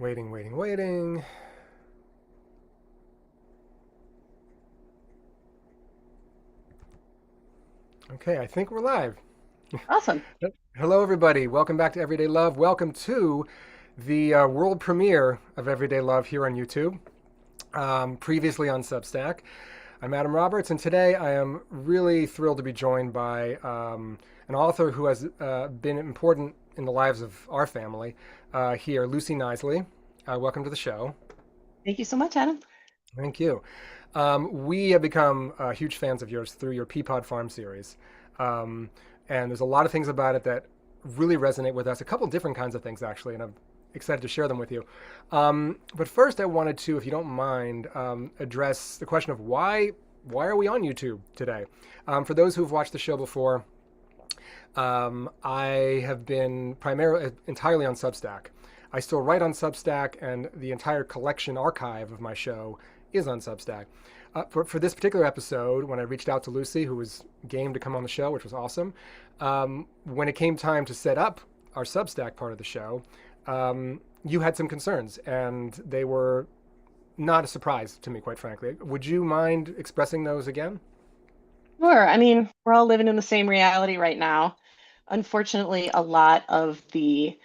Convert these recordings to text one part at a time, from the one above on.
Waiting, waiting, waiting. Okay, I think we're live. Awesome. Hello, everybody. Welcome back to Everyday Love. Welcome to the world premiere of Everyday Love here on YouTube, previously on Substack. I'm Adam Roberts, and today I am really thrilled to be joined by an author who has been important in the lives of our family here, Lucy Knisley. Welcome to the show. Thank you so much, Adam. Thank you. We have become huge fans of yours through your Peapod Farm series. Um, and there's a lot of things about it that really resonate with us, a couple different kinds of things, actually, and I'm excited to share them with you. But first, I wanted to, if you don't mind, address the question of why are we on YouTube today? For those who've watched the show before, I have been primarily entirely on Substack. I still write on Substack, and the entire collection archive of my show is on Substack. For this particular episode, when I reached out to Lucy, who was game to come on the show, which was awesome, when it came time to set up our Substack part of the show, you had some concerns, and they were not a surprise to me, quite frankly. Would you mind expressing those again? Sure. We're all living in the same reality right now. Unfortunately, a lot of the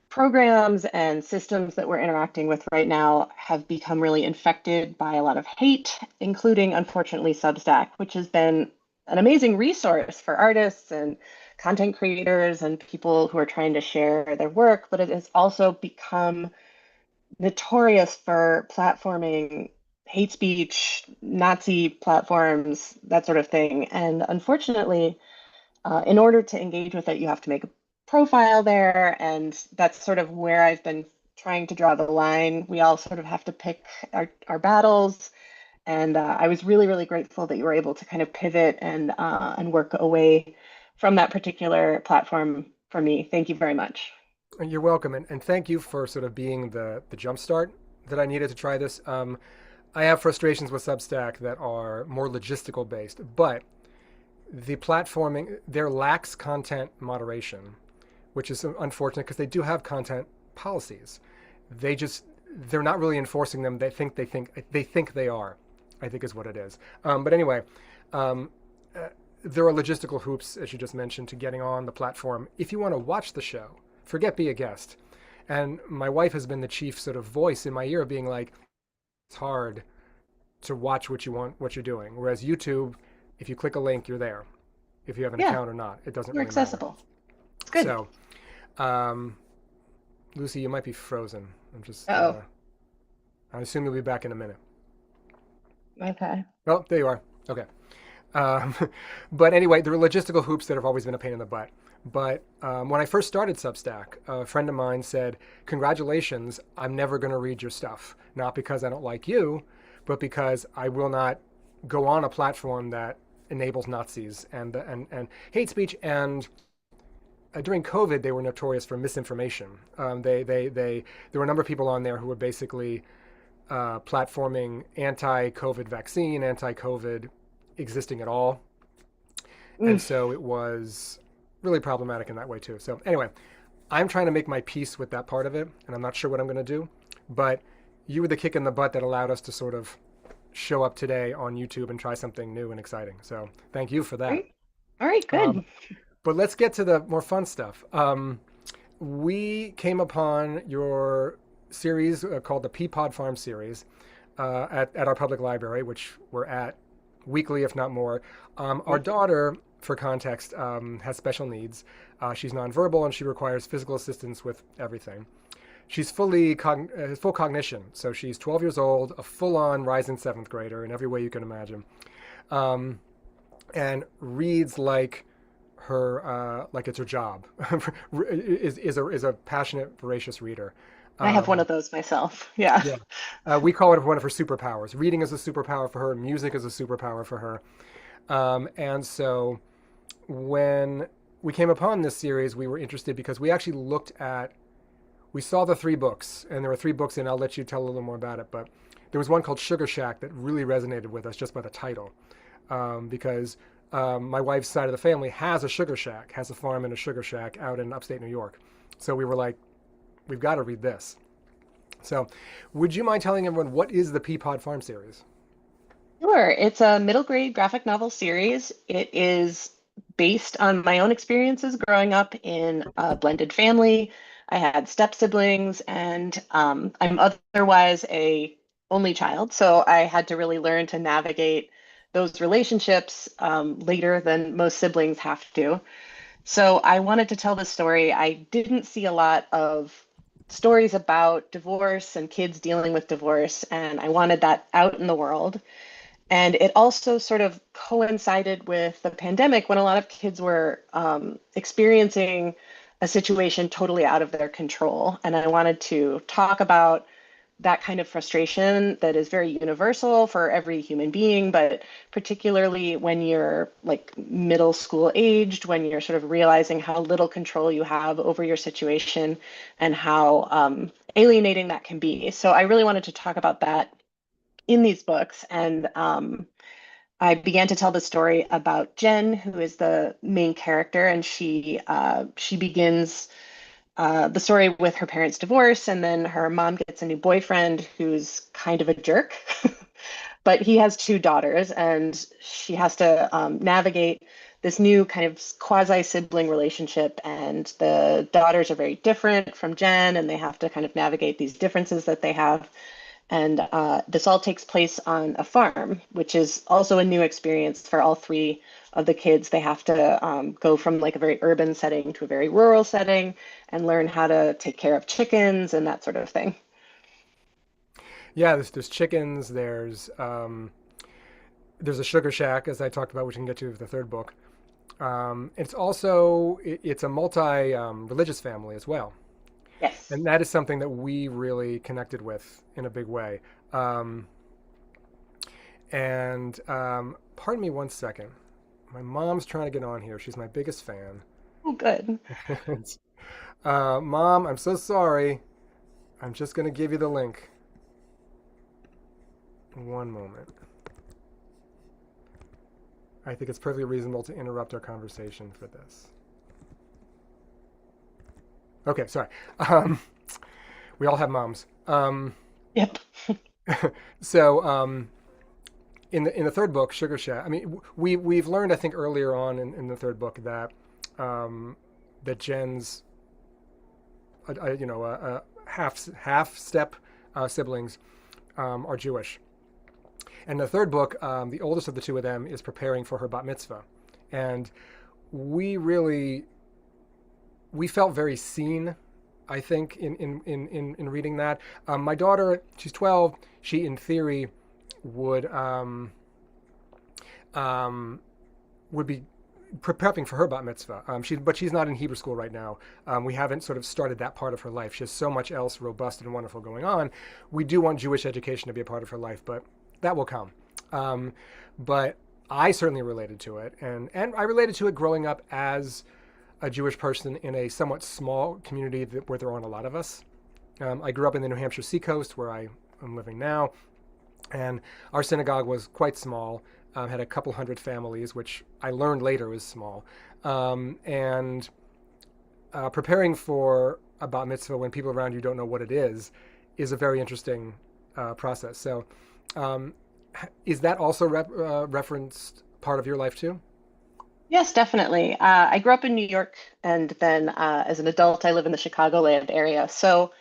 programs and systems that we're interacting with right now have become really infected by a lot of hate, including, unfortunately, Substack, which has been an amazing resource for artists and content creators and people who are trying to share their work, but it has also become notorious for platforming hate speech, Nazi platforms, that sort of thing. And unfortunately, in order to engage with it, you have to make a profile there. And that's sort of where I've been trying to draw the line. We all sort of have to pick our battles. And I was really, really grateful that you were able to kind of pivot and work away from that particular platform for me. Thank you very much. You're welcome, and thank you for sort of being the jump start that I needed to try this. I have frustrations with Substack that are more logistical based, but the platforming there lacks content moderation, which is unfortunate because they do have content policies. They just they're not really enforcing them. They think they are. I think is what it is. But anyway, um, there are logistical hoops, as you just mentioned, to getting on the platform. If you want to watch the show, forget be a guest. And my wife has been the chief sort of voice in my ear, being like, it's hard to watch what you want, what you're doing. Whereas YouTube, if you click a link, you're there. If you have an Yeah, account or not, it doesn't you're really matter. accessible. It's good. So, um, Lucy, you might be frozen. I'm just, Oh, I assume you'll be back in a minute. okay. Oh, there you are. Okay. Um, but anyway, there are logistical hoops that have always been a pain in the butt. But when I first started Substack, a friend of mine said, "Congratulations, I'm never going to read your stuff. Not because I don't like you, but because I will not go on a platform that enables Nazis and hate speech." And during COVID, they were notorious for misinformation. There were a number of people on there who were basically platforming anti-COVID vaccine, anti-COVID existing at all. Mm. And so it was really problematic in that way too. So anyway, I'm trying to make my peace with that part of it, and I'm not sure what I'm going to do. But you were the kick in the butt that allowed us to sort of show up today on YouTube and try something new and exciting. So thank you for that. Great. All right, Um, good. but let's get to the more fun stuff. We came upon your series called the Peapod Farm series at our public library, which we're at weekly, if not more. Our Mhm. daughter, for context, has special needs. She's nonverbal and she requires physical assistance with everything. She's full cognition, so she's 12 years old, a full-on rising seventh grader in every way you can imagine, um, and reads like it's her job. is a passionate, voracious reader. I have one Um, of those myself. Yeah. yeah, we call it one of her superpowers. Reading is a superpower for her. Music is a superpower for her. And so when we came upon this series, we were interested because we saw the three books, and there were three books, and I'll let you tell a little more about it. But there was one called Sugar Shack that really resonated with us just by the title, because my wife's side of the family has a sugar shack, has a farm and a sugar shack out in upstate New York. So we were like, we've got to read this. So, would you mind telling everyone what is the Peapod Farm series? Sure. It's a middle grade graphic novel series. It is based on my own experiences growing up in a blended family. I had step siblings, and I'm otherwise a only child, so I had to really learn to navigate those relationships later than most siblings have to. So I wanted to tell this story. I didn't see a lot of stories about divorce and kids dealing with divorce, and I wanted that out in the world. And it also sort of coincided with the pandemic when a lot of kids were experiencing a situation totally out of their control. And I wanted to talk about that kind of frustration that is very universal for every human being, but particularly when you're like middle school aged, when you're sort of realizing how little control you have over your situation and how alienating that can be. So I really wanted to talk about that in these books. And I began to tell the story about Jen, who is the main character, and she begins the story with her parents' divorce, and then her mom gets a new boyfriend who's kind of a jerk. But he has two daughters, and she has to navigate this new kind of quasi sibling relationship. And the daughters are very different from Jen, and they have to kind of navigate these differences that they have. And this all takes place on a farm, which is also a new experience for all three of the kids. They have to go from like a very urban setting to a very rural setting and learn how to take care of chickens and that sort of thing. Yeah, there's chickens. There's a sugar shack, as I talked about, which we can get to with the third book. It's a multi religious family as well, Yes. and that is something that we really connected with in a big way. Um, and pardon me one second. My mom's trying to get on here. She's my biggest fan. Oh, good. Mom, I'm so sorry. I'm just going to give you the link. One moment. I think it's perfectly reasonable to interrupt our conversation for this. Okay, sorry. Um, we all have moms. Yep. So in the third book, Sugar Shack. I mean, we've learned, I think, earlier on in the third book that that Jen's half step siblings are Jewish. And the third book, the oldest of the two of them is preparing for her bat mitzvah, and we really we felt very seen. I think in reading that, my daughter, she's 12. She, in theory, would um, would be prepping for her bat mitzvah. But she's not in Hebrew school right now. We haven't sort of started that part of her life. She has so much else robust and wonderful going on. We do want Jewish education to be a part of her life, but that will come. But I certainly related to it, and I related to it growing up as a Jewish person in a somewhat small community where there aren't a lot of us. I grew up in the New Hampshire seacoast where I am living now, and our synagogue was quite small, had a couple hundred families, which I learned later was small. And Preparing for a bat mitzvah when people around you don't know what it is a very interesting process. So, um, is that also referenced part of your life too? Yes, definitely. I grew up in New York, and then as an adult, I live in the Chicagoland area. So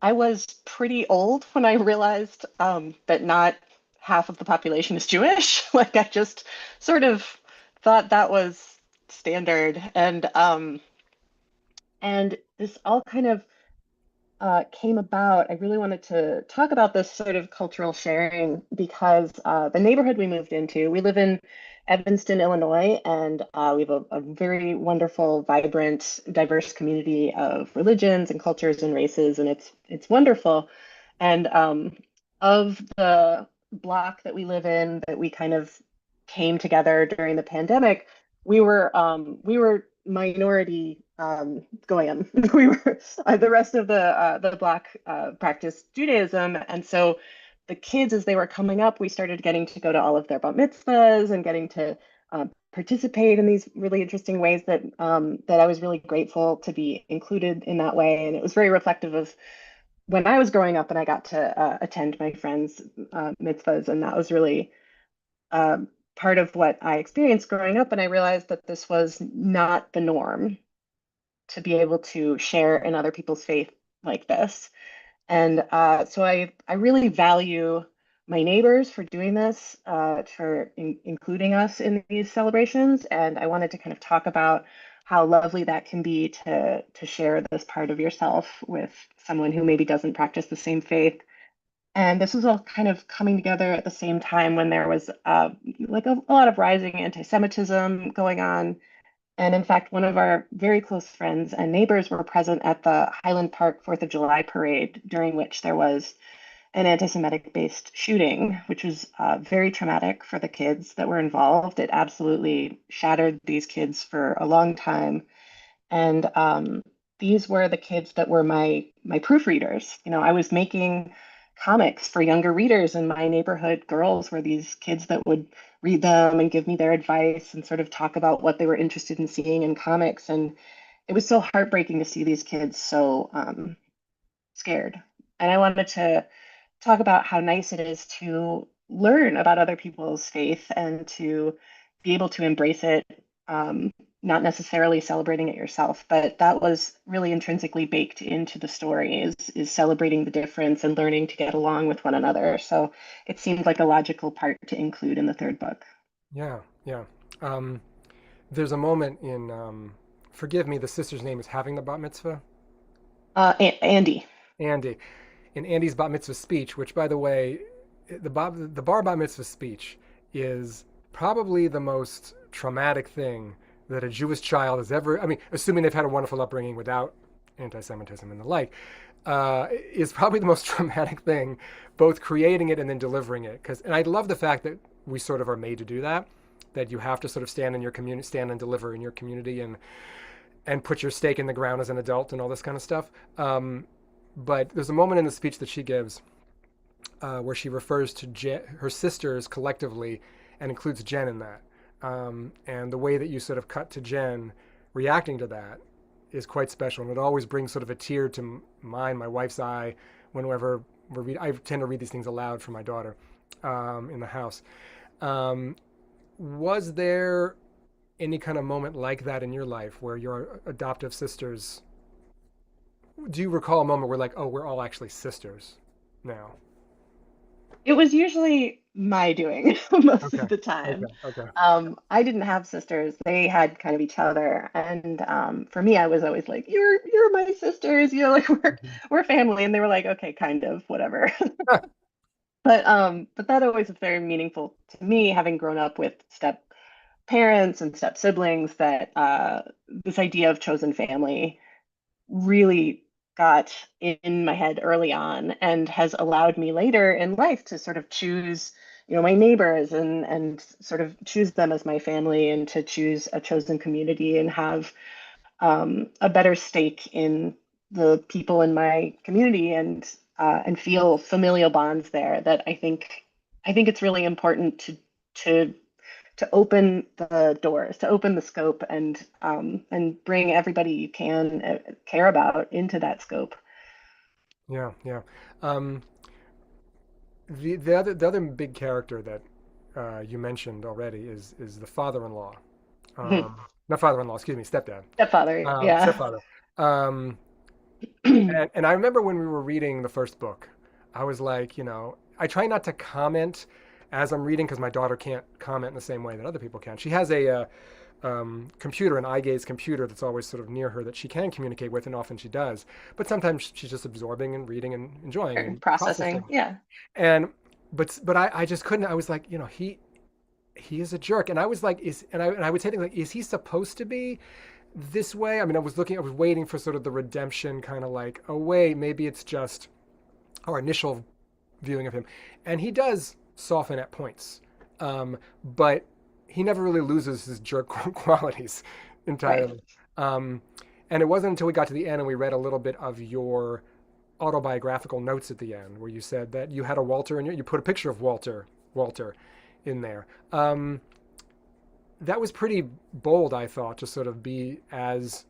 I was pretty old when I realized that not half of the population is Jewish. Like I just sort of thought that was standard, and this all kind of came about. I really wanted to talk about this sort of cultural sharing because the neighborhood we moved into, we live in Evanston, Illinois, and we have a very wonderful, vibrant, diverse community of religions and cultures and races, and it's wonderful. And of the block that we live in, that we kind of came together during the pandemic, we were minority goyim. We were the rest of the block practiced Judaism, and so the kids, as they were coming up, we started getting to go to all of their bat mitzvahs and getting to participate in these really interesting ways that I was really grateful to be included in that way, and it was very reflective of when I was growing up and I got to attend my friends' mitzvahs, and that was really part of what I experienced growing up. And I realized that this was not the norm to be able to share in other people's faith like this. And so I really value my neighbors for doing this, for including us in these celebrations. And I wanted to kind of talk about how lovely that can be to share this part of yourself with someone who maybe doesn't practice the same faith. And this was all kind of coming together at the same time when there was like a lot of rising anti-Semitism going on. And in fact, one of our very close friends and neighbors were present at the Highland Park Fourth of July parade, during which there was an anti-Semitic based shooting, which was very traumatic for the kids that were involved. It absolutely shattered these kids for a long time. And these were the kids that were my proofreaders. You know, I was making comics for younger readers in my neighborhood. Girls were these kids that would read them and give me their advice and sort of talk about what they were interested in seeing in comics. And it was so heartbreaking to see these kids so scared. And I wanted to talk about how nice it is to learn about other people's faith and to be able to embrace it, not necessarily celebrating it yourself, but that was really intrinsically baked into the story is celebrating the difference and learning to get along with one another. So it seemed like a logical part to include in the third book. Yeah, yeah. Um, there's a moment in, forgive me, the sister's name is having the bat mitzvah. Andy. Andy. In Andy's bat mitzvah speech, which, by the way, the bar bat mitzvah speech is probably the most traumatic thing that a Jewish child has ever. I mean, assuming they've had a wonderful upbringing without anti-Semitism and the like, is probably the most traumatic thing, both creating it and then delivering it. And I love the fact that we sort of are made to do that. That you have to sort of stand in your community, stand and deliver in your community, and put your stake in the ground as an adult and all this kind of stuff. But there's a moment in the speech that she gives where she refers to her sisters collectively and includes Jen in that. And the way that you sort of cut to Jen reacting to that is quite special. And it always brings sort of a tear to my wife's eye, whenever I tend to read these things aloud for my daughter in the house. Um, was there any kind of moment like that in your life where your adoptive sisters, do you recall a moment where like, oh, we're all actually sisters now? It was usually my doing most Okay. of the time. Okay. Okay. I didn't have sisters; they had kind of each other. And for me, I was always like, "You're my sisters," you know, like Mhm. we're family. And they were like, "Okay, kind of, whatever." But that always was very meaningful to me, having grown up with step parents and step siblings. That this idea of chosen family really got in my head early on and has allowed me later in life to sort of choose, you know, my neighbors and sort of choose them as my family and to choose a chosen community and have a better stake in the people in my community and feel familial bonds there that I think it's really important to to open the doors, to open the scope, and bring everybody you can care about into that scope. Yeah. Yeah. Um, the other big character that you mentioned already is the father-in-law. Not father-in-law, excuse me, stepdad, Stepfather, yeah. stepfather. Um, and I remember when we were reading the first book, I was like, I try not to comment as I'm reading because my daughter can't comment in the same way that other people can. She has a computer, an eye gaze computer that's always sort of near her that she can communicate with, and often she does. But sometimes she's just absorbing and reading and enjoying Or and processing, processing. yeah. And but I just couldn't. I was like, he is a jerk, and I was like, and I would say things like, is he supposed to be this way? I mean, I was waiting for sort of the redemption, kind of like, oh wait, maybe it's just our initial viewing of him, and he does soften at points, but he never really loses his jerk qualities Right. entirely. Um, and it wasn't until we got to the end and we read a little bit of your autobiographical notes at the end, where you said that you had a Walter and you put a picture of Walter in there. That was pretty bold, I thought, to sort of be as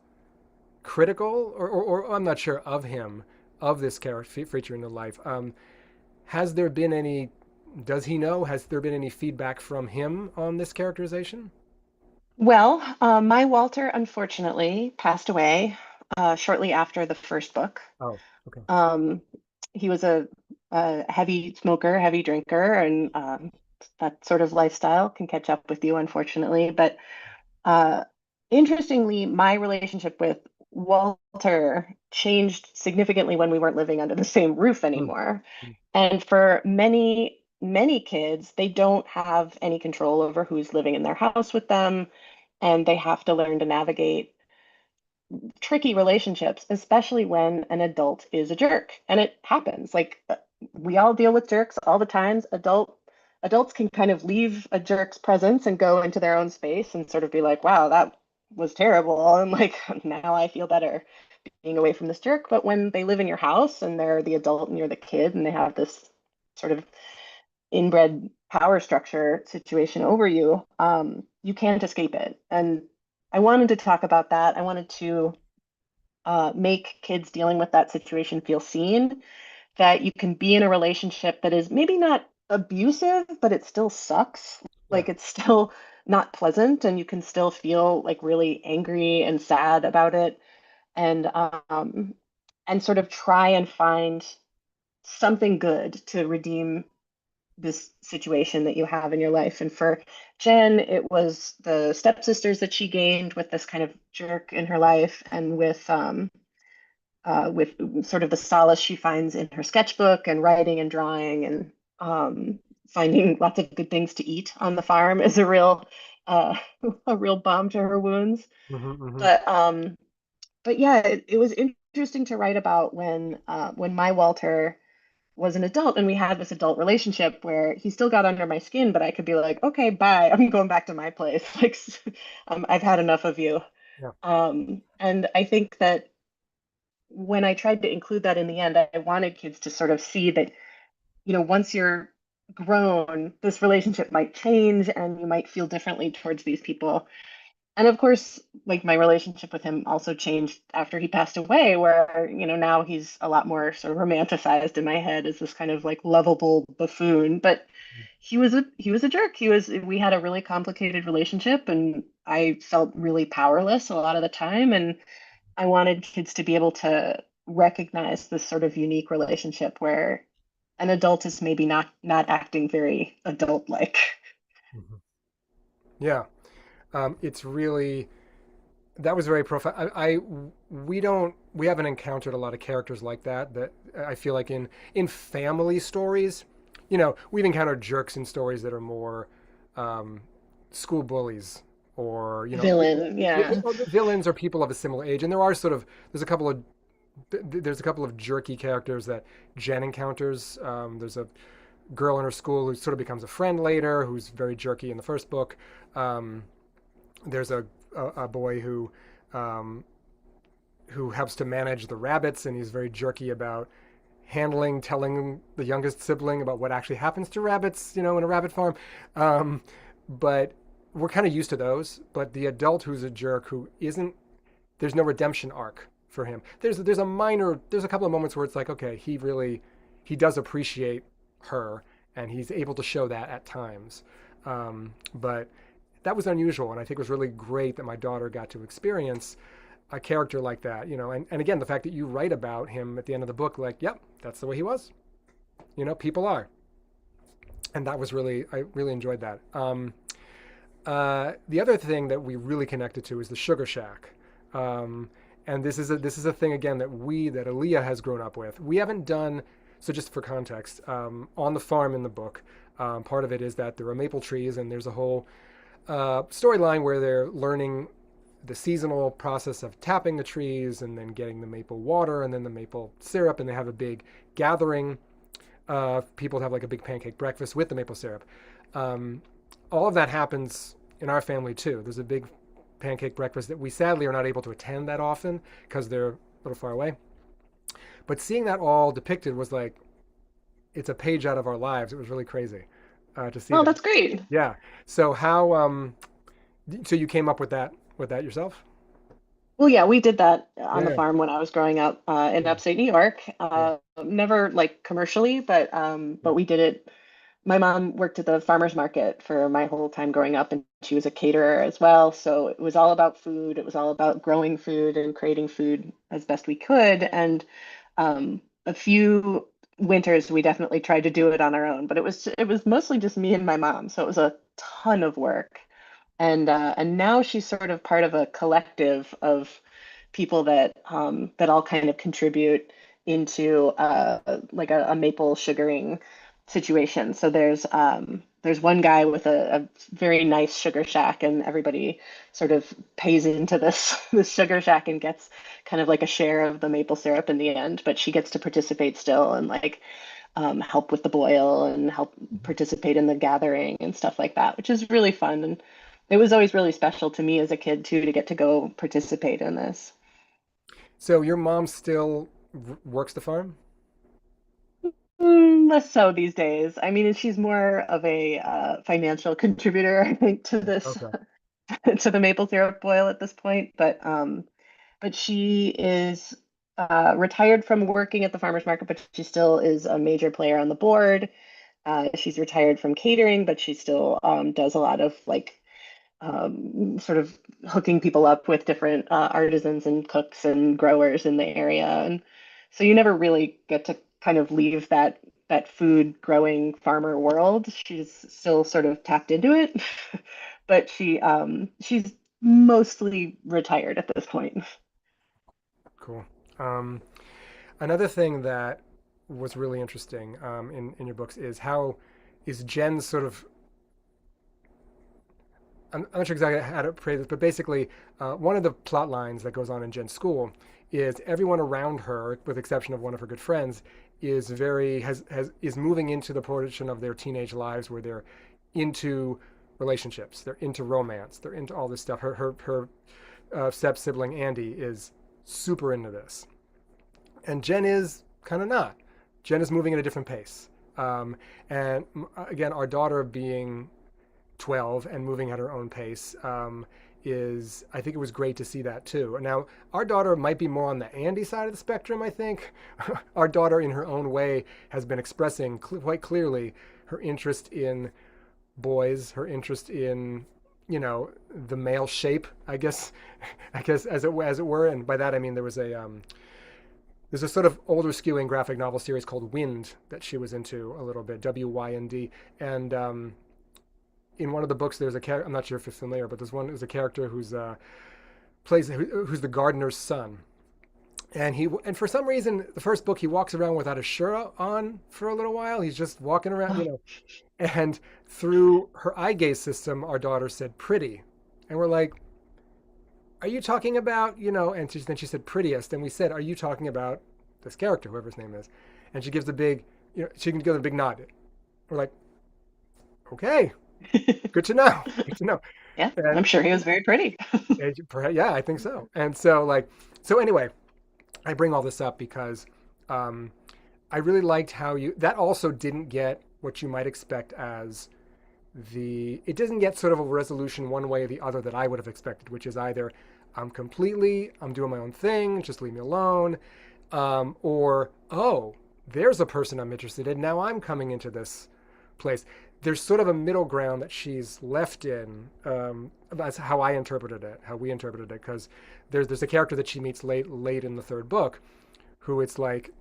critical, or I'm not sure, of him of this character feature in the life. Has there been any? Does he know? Has there been any feedback from him on this characterization? Well, my Walter unfortunately passed away shortly after the first book. Oh, okay. Um, he was a heavy smoker, heavy drinker, and that sort of lifestyle can catch up with you, unfortunately. But uh, interestingly, my relationship with Walter changed significantly when we weren't living under the same roof Mm, anymore. mm, And for many, many kids, they don't have any control over who's living in their house with them, and they have to learn to navigate tricky relationships, especially when an adult is a jerk. And it happens. Like we all deal with jerks all the times. Adults can kind of leave a jerk's presence and go into their own space and sort of be like, wow, that was terrible. And like now I feel better being away from this jerk. But when they live in your house and they're the adult and you're the kid and they have this sort of inbred power structure situation over you, you can't escape it. And I wanted to talk about that. I wanted to make kids dealing with that situation feel seen, that you can be in a relationship that is maybe not abusive, but it still sucks. yeah. Like it's still not pleasant, and you can still feel like really angry and sad about it, and and sort of try and find something good to redeem this situation that you have in your life. And for Jen, it was the stepsisters that she gained with this kind of jerk in her life, and with sort of the solace she finds in her sketchbook and writing and drawing and finding lots of good things to eat on the farm is uh, a real balm to her wounds. Hmm. Hmm. But yeah, it was interesting to write about when my Walter was an adult and we had this adult relationship where he still got under my skin, but I could be like, okay, bye, I'm going back to my place. Like, I've had enough of you. Yeah. And I think that when I tried to include that in the end, I wanted kids to sort of see that, once you're grown, this relationship might change and you might feel differently towards these people. And of course, like my relationship with him also changed after he passed away, where, now he's a lot more sort of romanticized in my head as this kind of like lovable buffoon. But he was a jerk. We had a really complicated relationship and I felt really powerless a lot of the time. And I wanted kids to be able to recognize this sort of unique relationship where an adult is maybe not acting very adult like. Hmm. Yeah. It's really that was very profound. We haven't encountered a lot of characters like that. That I feel like in family stories, we've encountered jerks in stories that are more um, school bullies or people. Villain, yeah. Or the villains are people of a similar age, and there are sort of there's a couple of jerky characters that Jen encounters. There's a girl in her school who sort of becomes a friend later, who's very jerky in the first book. Um, there's a boy um, who helps to manage the rabbits, and he's very jerky about telling the youngest sibling about what actually happens to rabbits, in a rabbit farm. But we're kind of used to those. But the adult who's a jerk who isn't, there's no redemption arc for him. There's a couple of moments where it's like, okay, he does appreciate her, and he's able to show that at times. But that was unusual, and I think it was really great that my daughter got to experience a character like that. And again, the fact that you write about him at the end of the book, like, yep, that's the way he was. People are, and that was I really enjoyed that. The other thing that we really connected to is the Sugar Shack. And this is a thing again that Aaliyah has grown up with. We haven't done so. Just for context, on the farm in the book, part of it is that there are maple trees, and there's a whole storyline where they're learning the seasonal process of tapping the trees and then getting the maple water and then the maple syrup, and they have a big gathering. People have like a big pancake breakfast with the maple syrup. Um, all of that happens in our family too. There's a big pancake breakfast that we sadly are not able to attend that often because they're a little far away. But seeing that all depicted was like it's a page out of our lives. It was really crazy to see Oh, that. that's great. Yeah. So how? So you came up with that yourself? Well, yeah, we did that on the Yeah, farm when I was growing up in yeah, upstate New York. yeah, Never like commercially, yeah. but we did it. My mom worked at the farmer's market for my whole time growing up, and she was a caterer as well. So it was all about food. It was all about growing food and creating food as best we could. And a few winters we definitely tried to do it on our own, but it was mostly just me and my mom. So it was a ton of work. And now she's sort of part of a collective of people that all kind of contribute into like a maple sugaring situation. So there's one guy with a very nice sugar shack, and everybody sort of pays into this this sugar shack and gets kind of like a share of the maple syrup in the end. But she gets to participate still and like help with the boil and help participate in the gathering and stuff like that, which is really fun. And it was always really special to me as a kid too to get to go participate in this. So your mom still works the farm? Less so these days. I mean, she's more of a financial contributor, I think, to this Okay. to the maple syrup boil at this point. But she is retired from working at the farmers market, but she still is a major player on the board. She's retired from catering, but she still does a lot of like sort of hooking people up with different artisans and cooks and growers in the area. And so you never really get to kind of leave that food growing farmer world. She's still sort of tapped into it, but she's mostly retired at this point. Cool. Um, Another thing that was really interesting in your books is how is Jen's sort of I'm not sure exactly how to phrase this, but basically, one of the plot lines that goes on in Jen's school is everyone around her, with the exception of one of her good friends, is very has is moving into the portion of their teenage lives where they're into relationships, they're into romance, they're into all this stuff. Her step sibling Andy is super into this, and Jen is kind of not. Jen is moving at a different pace. And again, our daughter being 12 and moving at her own pace is I think it was great to see that too. Now, our daughter might be more on the Andy side of the spectrum, I think. Our daughter, in her own way, has been expressing quite clearly her interest in boys, her interest in, the male shape, I guess, as it were. And by that, I mean, there's a sort of older skewing graphic novel series called Wind that she was into a little bit, WYND. And in one of the books, there's a character. I'm not sure if you're familiar, but there's a character who's the gardener's son, and for some reason, the first book he walks around without a shirt on for a little while. He's just walking around, And through her eye gaze system, our daughter said "pretty," and we're like, "Are you talking about And then she said "prettiest," and we said, "Are you talking about this character, whoever his name is?" And she gives a big, she can give a big nod. We're like, "Okay, good to know. Good to know." Yeah, And I'm sure he was very pretty. yeah, I think so. And so anyway, I bring all this up because um, I really liked how that also didn't get what you might expect as it doesn't get sort of a resolution one way or the other that I would have expected, which is either I'm doing my own thing, just leave me alone, or, oh, there's a person I'm interested in. Now I'm coming into this place. There's sort of a middle ground that she's left in. That's how I interpreted it, how we interpreted it, because there's a character that she meets late in the third book, who it's like,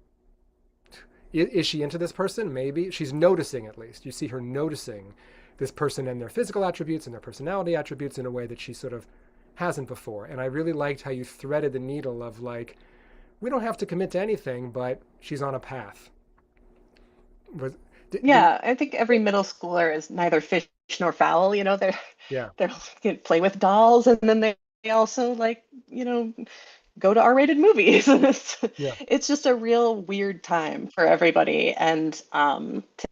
is she into this person? Maybe she's noticing. At least you see her noticing this person and their physical attributes and their personality attributes in a way that she sort of hasn't before. And I really liked how you threaded the needle of like, we don't have to commit to anything, but she's on a path. Was did, Yeah, I think every middle schooler is neither fish nor fowl. yeah, They play with dolls, and then they also like go to R-rated movies. And yeah. it's just a real weird time for everybody, and to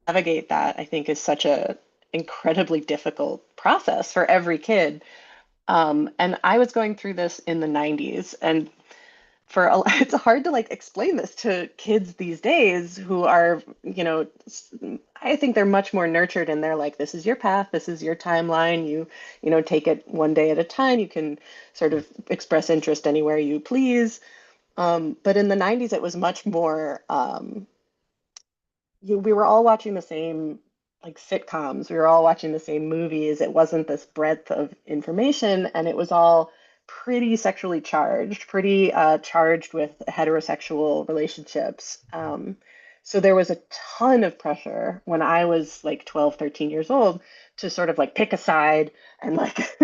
navigate that, I think, is such a incredibly difficult process for every kid. And I was going through this in the 90s, and it's hard to like explain this to kids these days who are, I think they're much more nurtured and they're like, this is your path, this is your timeline. Take it one day at a time. You can sort of express interest anywhere you please. But in the 90s, it was much more, we were all watching the same like sitcoms. We were all watching the same movies. It wasn't this breadth of information, and it was all pretty sexually charged, pretty charged with heterosexual relationships. So there was a ton of pressure when I was like 12, 13 years old to sort of like pick a side and like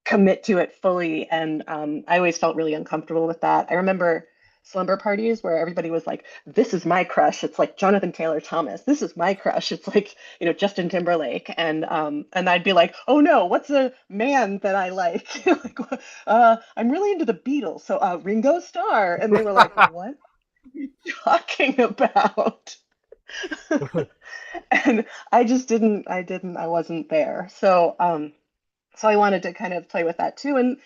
commit to it fully. And I always felt really uncomfortable with that. I remember slumber parties where everybody was like, this is my crush. It's like Jonathan Taylor Thomas. This is my crush. It's like, Justin Timberlake. And I'd be like, oh no, what's a man that I like? Like, I'm really into the Beatles. So Ringo Starr. And they were like, what are you talking about? And I wasn't there. So I wanted to kind of play with that too. And,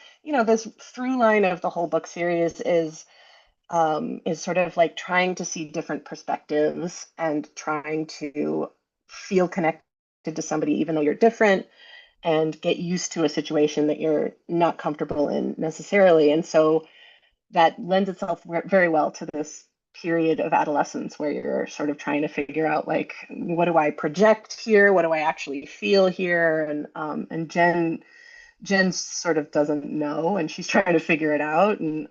this through line of the whole book series is sort of like trying to see different perspectives and trying to feel connected to somebody, even though you're different, and get used to a situation that you're not comfortable in necessarily. And so that lends itself very well to this period of adolescence where you're sort of trying to figure out like, what do I project here? What do I actually feel here? And Jen sort of doesn't know and she's trying to figure it out. And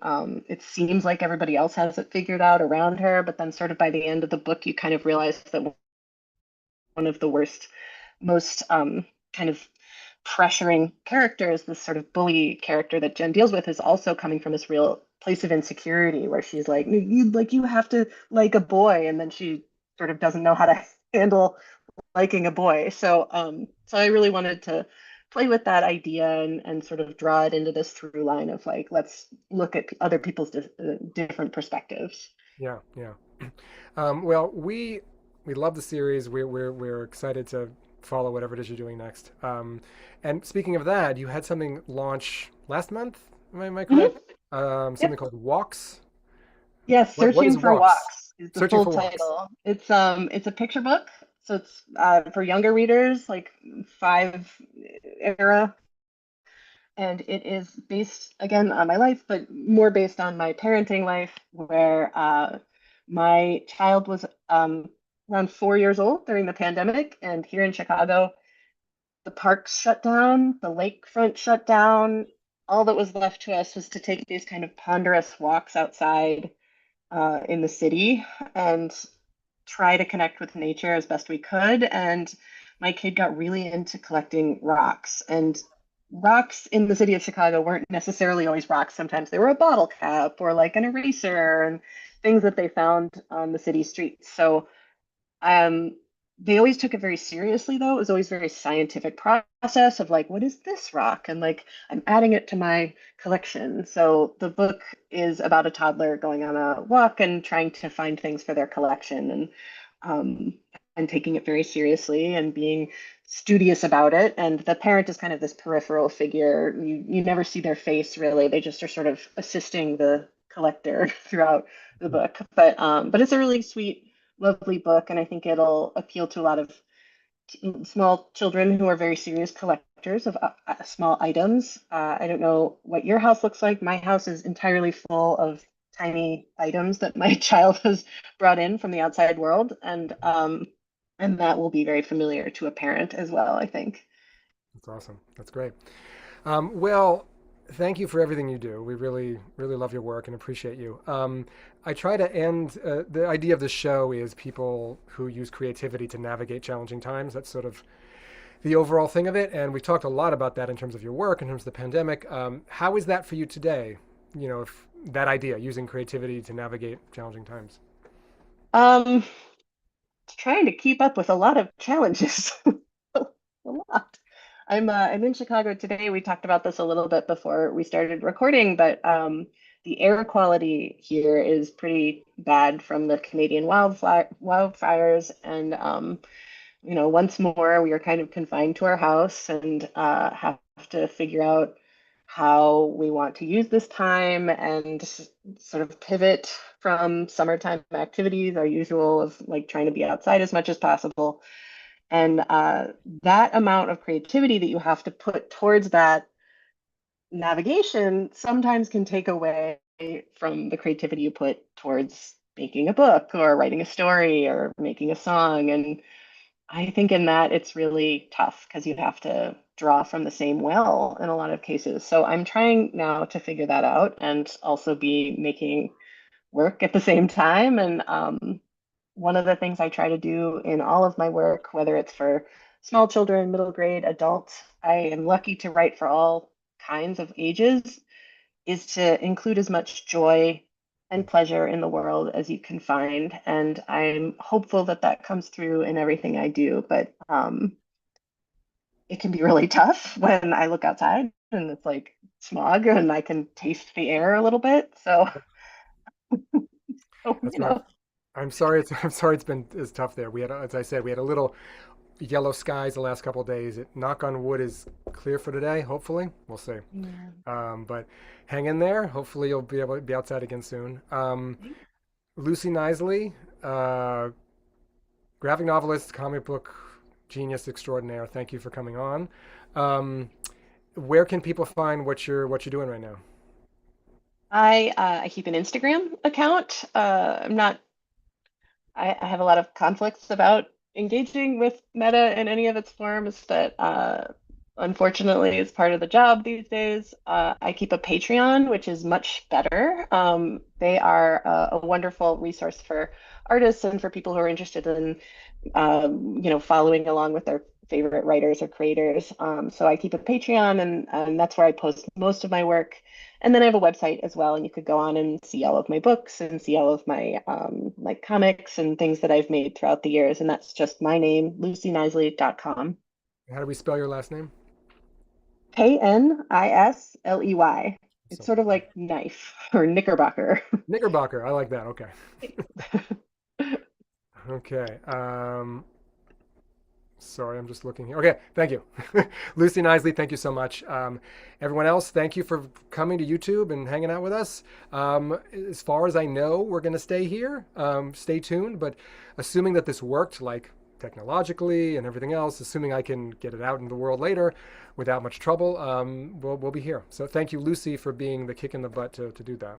it seems like everybody else has it figured out around her. But then, sort of by the end of the book, you kind of realize that one of the worst, most kind of pressuring characters, this sort of bully character that Jen deals with, is also coming from this real place of insecurity where she's like, you have to like a boy. And then she sort of doesn't know how to handle liking a boy. So I really wanted to play with that idea and sort of draw it into this through line of like, let's look at other people's different perspectives. Yeah, yeah. Well, we love the series. We're excited to follow whatever it is you're doing next. And speaking of that, you had something launch last month. Am I correct? Hmm. Something Yep. called Walks. Yes, What is Searching for Walks? Walks is the Searching full for Walks. title. It's a picture book, so it's for younger readers, like five era, and it is based again on my life, but more based on my parenting life, where my child was around 4 years old during the pandemic, and here in Chicago, the parks shut down, the lakefront shut down. All that was left to us was to take these kind of ponderous walks outside in the city and try to connect with nature as best we could. And my kid got really into collecting rocks. And rocks in the city of Chicago weren't necessarily always rocks. Sometimes they were a bottle cap or like an eraser and things that they found on the city streets. So um, they always took it very seriously, though. It was always very scientific process of like, what is this rock? And like, I'm adding it to my collection. So the book is about a toddler going on a walk and trying to find things for their collection um, and taking it very seriously and being studious about it. And the parent is kind of this peripheral figure. You never see their face really. They just are sort of assisting the collector throughout the book. But it's a really sweet, lovely book, and I think it'll appeal to a lot of small children who are very serious collectors of small items. I don't know what your house looks like. My house is entirely full of tiny items that my child has brought in from the outside world, and that will be very familiar to a parent as well, I think. That's awesome. That's great. Well, thank you for everything you do. We really love your work and appreciate you. I try to end, the idea of the show is people who use creativity to navigate challenging times. That's sort of the overall thing of it. And we talked a lot about that in terms of your work, in terms of the pandemic. How is that for you today? If that idea, using creativity to navigate challenging times. Um, Trying to keep up with a lot of challenges. A lot. I'm in Chicago today. We talked about this a little bit before we started recording, but the air quality here is pretty bad from the Canadian wildfires, and once more we are kind of confined to our house and have to figure out how we want to use this time and sort of pivot from summertime activities, our usual of like trying to be outside as much as possible. And that amount of creativity that you have to put towards that navigation sometimes can take away from the creativity you put towards making a book or writing a story or making a song. And I think in that it's really tough because you have to draw from the same well in a lot of cases. So I'm trying now to figure that out and also be making work at the same time. And one of the things I try to do in all of my work, whether it's for small children, middle grade, adults, I am lucky to write for all kinds of ages, is to include as much joy and pleasure in the world as you can find. And I'm hopeful that that comes through in everything I do. But it can be really tough when I look outside and it's like smog and I can taste the air a little bit. So, so That's rough. I'm sorry. It's I'm sorry. It's tough there. We had, as I said, we had a little yellow skies the last couple of days. It, knock on wood, is clear for today. Hopefully, we'll see. yeah. But hang in there. Hopefully, you'll be able to be outside again soon. Lucy Knisley, graphic novelist, comic book genius extraordinaire. Thank you for coming on. Um, where can people find what you're doing right now? I keep an Instagram account. I'm not I have a lot of conflicts about engaging with Meta in any of its forms, but unfortunately, it's part of the job these days. I keep a Patreon, which is much better. They are a wonderful resource for artists and for people who are interested in following along with their favorite writers or creators. So I keep a Patreon, and that's where I post most of my work. And then I have a website as well, and you could go on and see all of my books and see all of my like comics and things that I've made throughout the years. And that's just my name, lucyknisley.com. How do we spell your last name? Knisley. It's So sort of like knife or knickerbocker. Knickerbocker. I like that. Okay. Okay. Sorry, I'm just looking here. Okay, thank you. Lucy Knisley, thank you so much. Everyone else, thank you for coming to YouTube and hanging out with us. As far as I know, we're going to stay here. Stay tuned, but assuming that this worked, like technologically and everything else, assuming I can get it out in the world later without much trouble, we'll be here. So thank you, Lucy, for being the kick in the butt to do that.